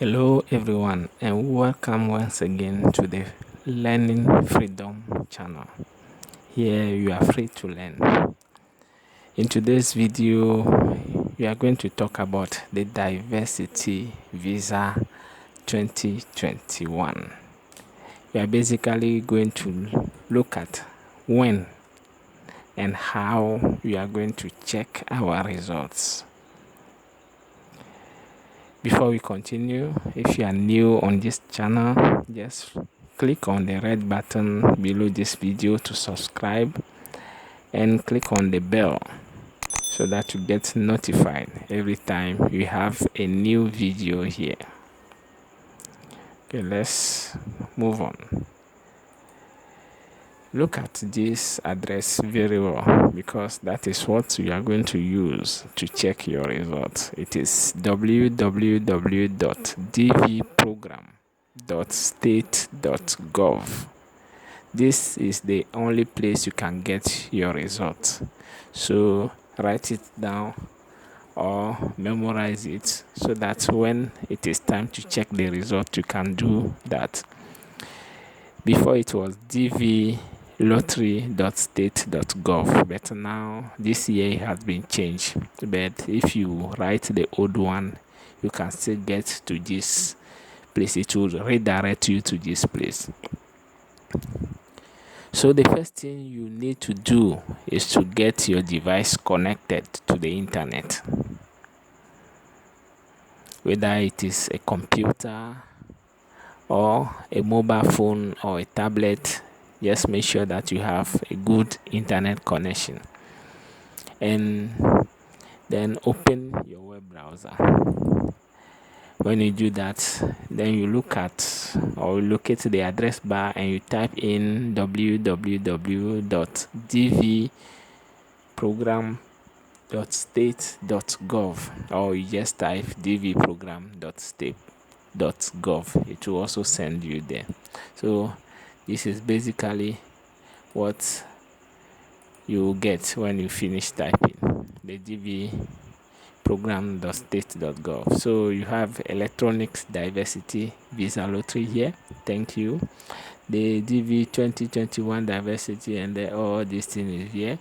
Hello everyone and welcome once again to the Learning Freedom channel. Here you are free to learn. In today's video, we are going to talk about the Diversity Visa 2021. We are basically going to look at when and how we are going to check our results. Before we continue, if you are new on this channel, just click on the red button below this video to subscribe and click on the bell so that you get notified every time we have a new video here. Okay, let's move on. Look at this address very well because that is what you are going to use to check your results. It is www.dvprogram.state.gov. This is the only place you can get your results. So write it down or memorize it so that when it is time to check the result, you can do that. Before it was dv-lottery.state.gov, but now this year it has been changed. But if you write the old one, you can still get to this place. It will redirect you to this place. So the first thing you need to do is to get your device connected to the internet. Whether it is a computer or a mobile phone or a tablet, just make sure that you have a good internet connection. And then open your web browser. When you do that, then you look at or locate the address bar and you type in www.dvprogram.state.gov, or you just type dvprogram.state.gov. It will also send you there. So this is basically what you will get when you finish typing the dvprogram.state.gov. So you have electronics diversity visa lottery here. Thank you. The DV-2021 diversity and all this thing is here.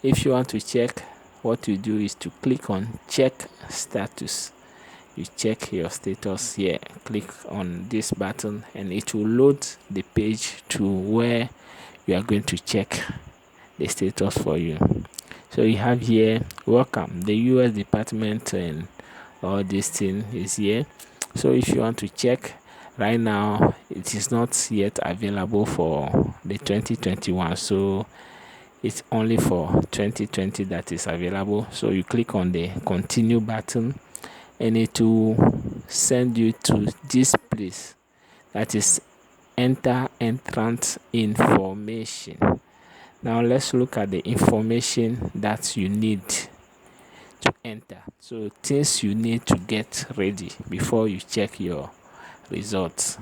If you want to check, what you do is to click on check status. You check your status here. Click on this button and it will load the page to where you are going to check the status for you. So you have here, welcome, the US Department and all this thing is here. So if you want to check, right now it is not yet available for the 2021, so it's only for 2020 that is available. So you click on the continue button and it will send you to this place, that is enter entrant information. Now let's look at the information that you need to enter. So things you need to get ready before you check your results.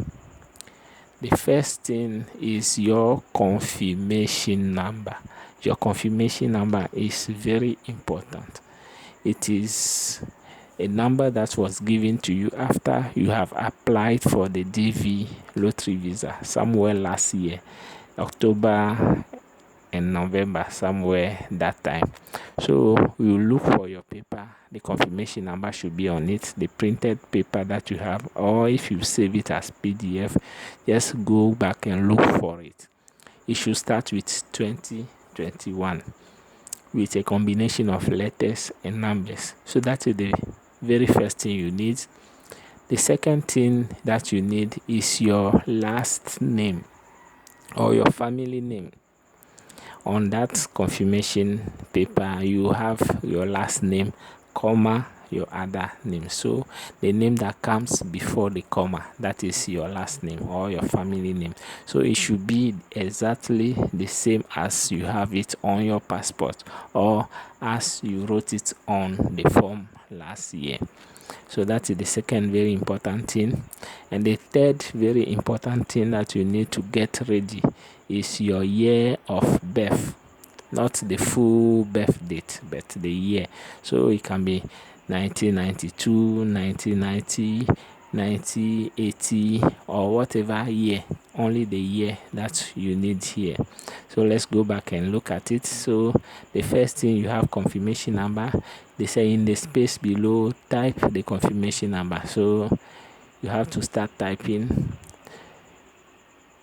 The first thing is your confirmation number. Your confirmation number is very important. It is a number that was given to you after you have applied for the DV lottery visa somewhere last year, October and November, somewhere that time. So we will look for your paper. The confirmation number should be on it, the printed paper that you have, or if you save it as PDF, just go back and look for it. It should start with 2021 with a combination of letters and numbers. So that is the very first thing you need. The second thing that you need is your last name or your family name. On that confirmation paper, you have your last name, comma, your other name. So the name that comes before the comma, that is your last name or your family name. So it should be exactly the same as you have it on your passport or as you wrote it on the form last year. So that is the second very important thing. And the third very important thing that you need to get ready is your year of birth. Not the full birth date, but the year. So it can be 1992, 1990, 90, 80, or whatever year, only the year that you need here. So let's go back and look at it. So the first thing, you have confirmation number. They say in the space below, type the confirmation number. So you have to start typing.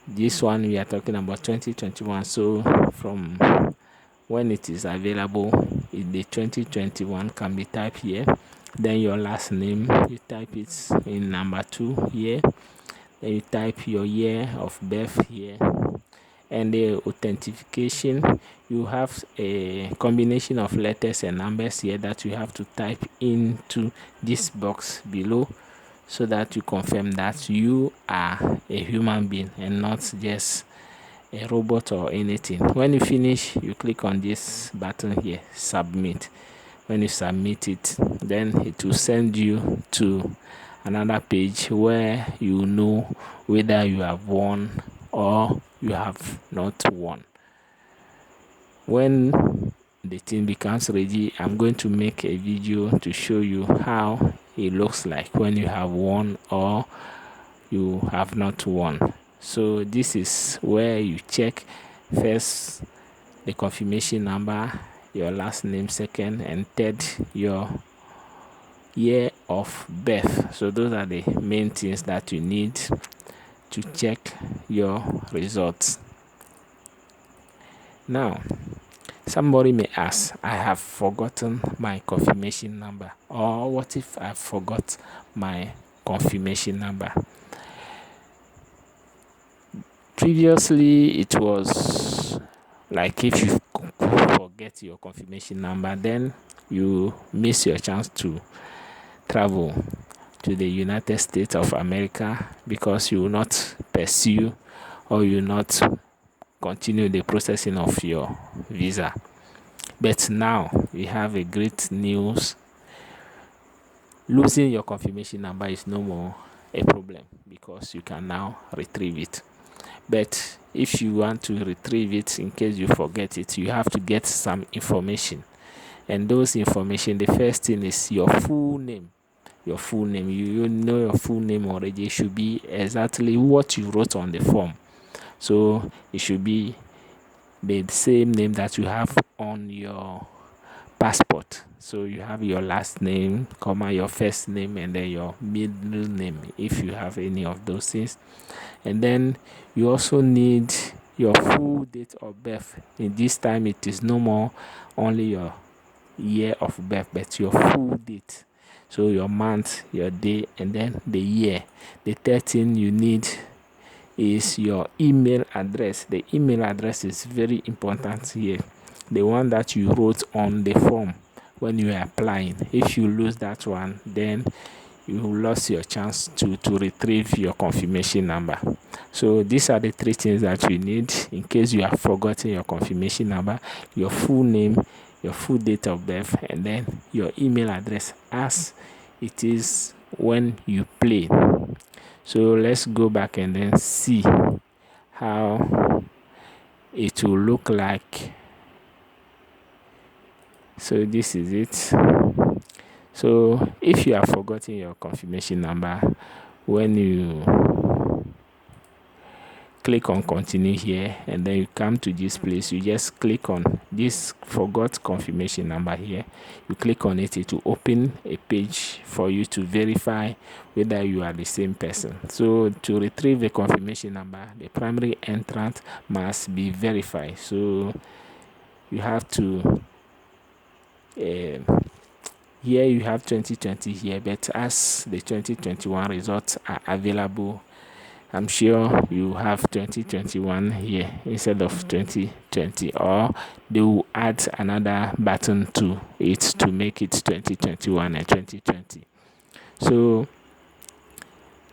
This one we are talking about 2021. So from when it is available, the 2021 can be typed here. Then your last name, you type it in number 2 here. Then you type your year of birth here. And the authentication, you have a combination of letters and numbers here that you have to type into this box below, so that you confirm that you are a human being and not just a robot or anything. When you finish, you click on this button here, submit. When you submit it, then it will send you to another page where you know whether you have won or you have not won. When the thing becomes ready, I'm going to make a video to show you how it looks like when you have won or you have not won. So this is where you check first the confirmation number, your last name second, and third your year of birth. So those are the main things that you need to check your results. Now, somebody may ask, I have forgotten my confirmation number, or what if I forgot my confirmation number? Previously, it was like if you forget your confirmation number, then you miss your chance to travel to the United States of America, because you will not pursue or you will not continue the processing of your visa. But now we have a great news. Losing your confirmation number is no more a problem, because you can now retrieve it. But if you want to retrieve it, in case you forget it, you have to get some information. And those information, the first thing is your full name. Your full name. You know your full name already. It should be exactly what you wrote on the form. So it should be the same name that you have on your passport. So you have your last name, comma, your first name, and then your middle name, if you have any of those things. And then you also need your full date of birth. In this time, it is no more only your year of birth, but your full date. So your month, your day, and then the year. The third thing you need is your email address. The email address is very important here. The one that you wrote on the form when you are applying. If you lose that one, then you lost your chance to retrieve your confirmation number. So these are the 3 things that you need in case you have forgotten your confirmation number: your full name, your full date of birth, and then your email address as it is when you play. So let's go back and then see how it will look like. So this is it. So if you have forgotten your confirmation number, when you click on continue here and then you come to this place, you just click on this forgot confirmation number here. You click on it, it will open a page for you to verify whether you are the same person. So to retrieve the confirmation number, the primary entrant must be verified. So you have to here you have 2020 here, but as the 2021 results are available, I'm sure you have 2021 here instead of 2020, or they will add another button to it to make it 2021 and 2020. So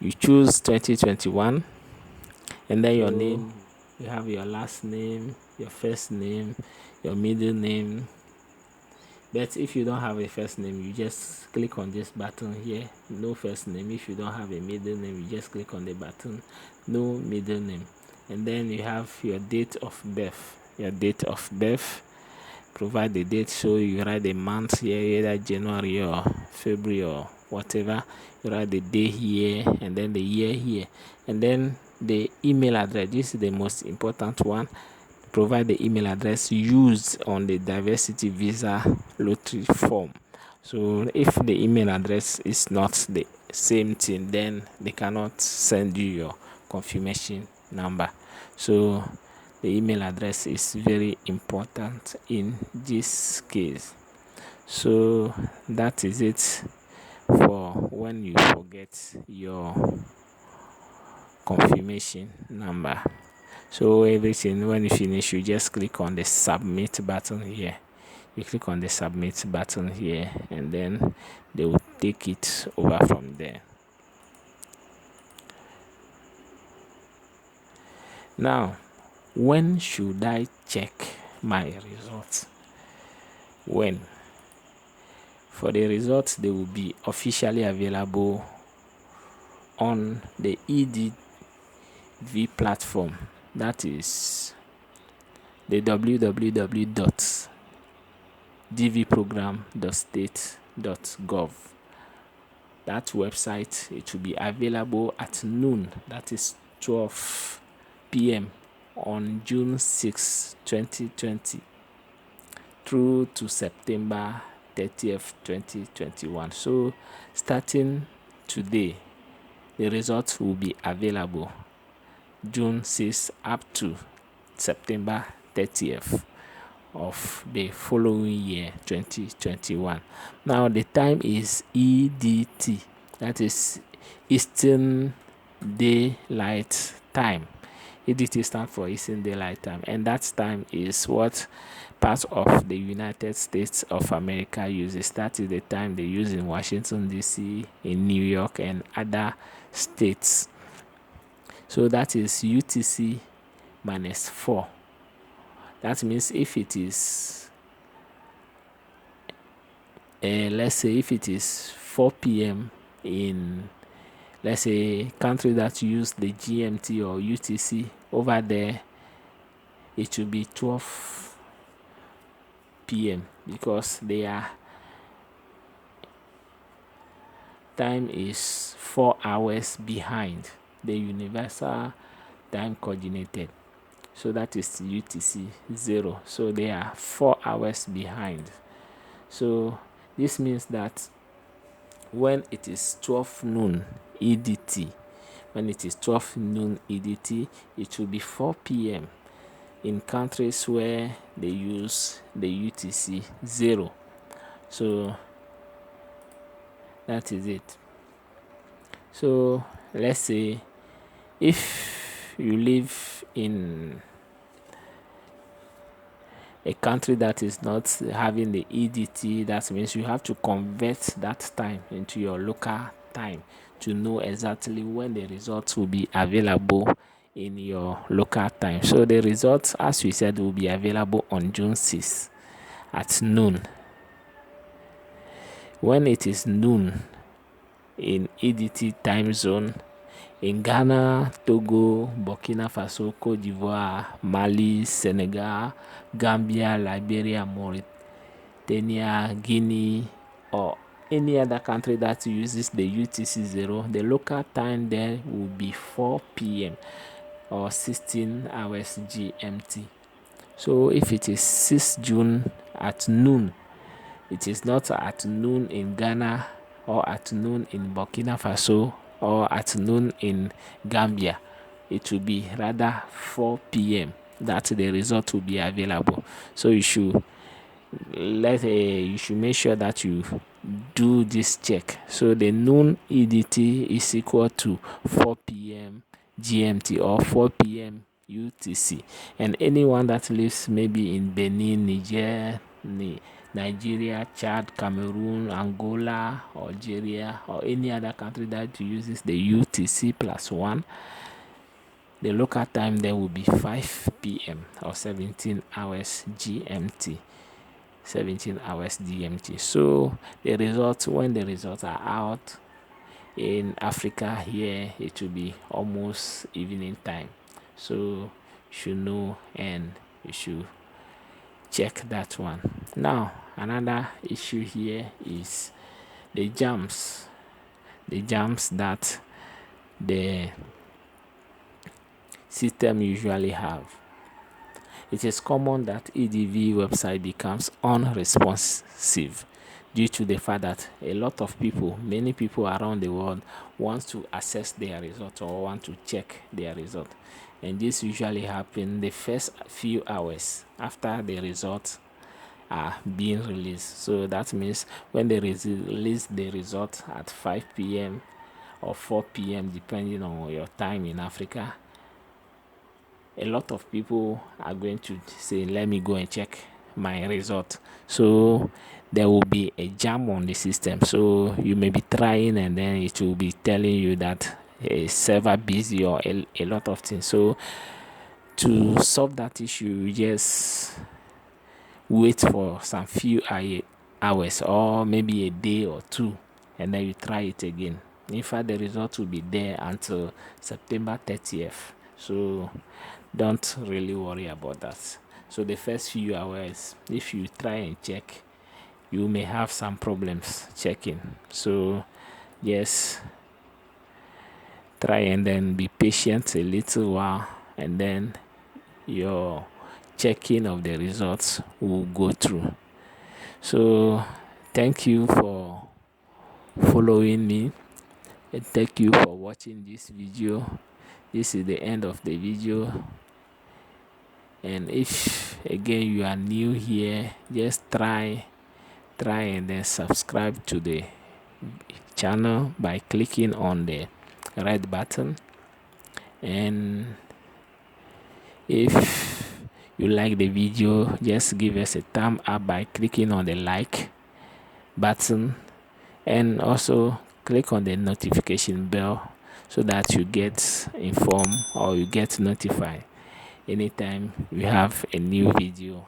you choose 2021, and then your name, you have your last name, your first name, your middle name. But if you don't have a first name, you just click on this button here, no first name. If you don't have a middle name, you just click on the button, no middle name. And then you have your date of birth. Your date of birth, provide the date, so you write the month here, either January or February or whatever. You write the day here and then the year here, and then the email address. This is the most important one. Provide the email address used on the diversity visa lottery form. So if the email address is not the same thing, then they cannot send you your confirmation number. So the email address is very important in this case. So that is it for when you forget your confirmation number. So everything, when you finish, you just click on the submit button here. You click on the submit button here, and then they will take it over from there. Now, when should I check my results? When? For the results, they will be officially available on the EDV platform. That is the www.dvprogram.state.gov. That website, it will be available at noon, that is 12 p.m. on June 6, 2020 through to September 30th, 2021. So starting today, the results will be available June 6 up to September 30th of the following year, 2021. Now the time is EDT, that is Eastern Daylight Time. EDT stands for Eastern Daylight Time, and that time is what part of the United States of America uses. That is the time they use in Washington DC, in New York, and other states. So that is UTC -4. That means if it is, let's say if it is 4 p.m. in, let's say, country that use the GMT or UTC, over there it will be 12 p.m. because their time is 4 hours behind the universal time coordinated. So that is UTC 0. So they are 4 hours behind. So this means that when it is 12 noon EDT, it will be 4 p.m. in countries where they use the UTC 0. So that is it. So let's say if you live in a country that is not having the EDT, that means you have to convert that time into your local time to know exactly when the results will be available in your local time. So the results, as we said, will be available on June 6th at noon. When it is noon in EDT time zone, in Ghana, Togo, Burkina Faso, Cote d'Ivoire, Mali, Senegal, Gambia, Liberia, Mauritania, Guinea, or any other country that uses the UTC 0, the local time there will be 4 p.m. or 16 hours GMT. So if it is 6 June at noon, it is not at noon in Ghana or at noon in Burkina Faso or at noon in Gambia. It will be rather 4 p.m. that the result will be available. So you should make sure that you do this check. So the noon EDT is equal to 4 p.m. GMT or 4 p.m. UTC. And anyone that lives maybe in Benin, Nigeria, Chad, Cameroon, Angola, Algeria, or any other country that uses the UTC +1, the local time there will be 5 p.m. or 17 hours GMT. 17 hours GMT. So the results, when the results are out in Africa here, it will be almost evening time. So you should know and you should check that one. Now another issue here is the jams. the jams that the system usually have. It is common that EDV website becomes unresponsive due to the fact that a lot of people, many people around the world, want to access their result or want to check their result. And this usually happens the first few hours after the results are being released. So that means when they release the result at 5 p.m. or 4 p.m. depending on your time in Africa, a lot of people are going to say, let me go and check my result. So there will be a jam on the system. So you may be trying and then it will be telling you that a server busy or a lot of things. So to solve that issue, you just wait for some few hours or maybe a day or two, and then you try it again. In fact, the result will be there until September 30th. So don't really worry about that. So the first few hours, if you try and check, you may have some problems checking. So yes, try and then be patient a little while, and then your checking of the results will go through. So thank you for following me, and thank you for watching this video. This is the end of the video. And if again you are new here, just try and then subscribe to the channel by clicking on the red button. And if you like the video, just give us a thumb up by clicking on the like button, and also click on the notification bell so that you get informed or you get notified anytime we have a new video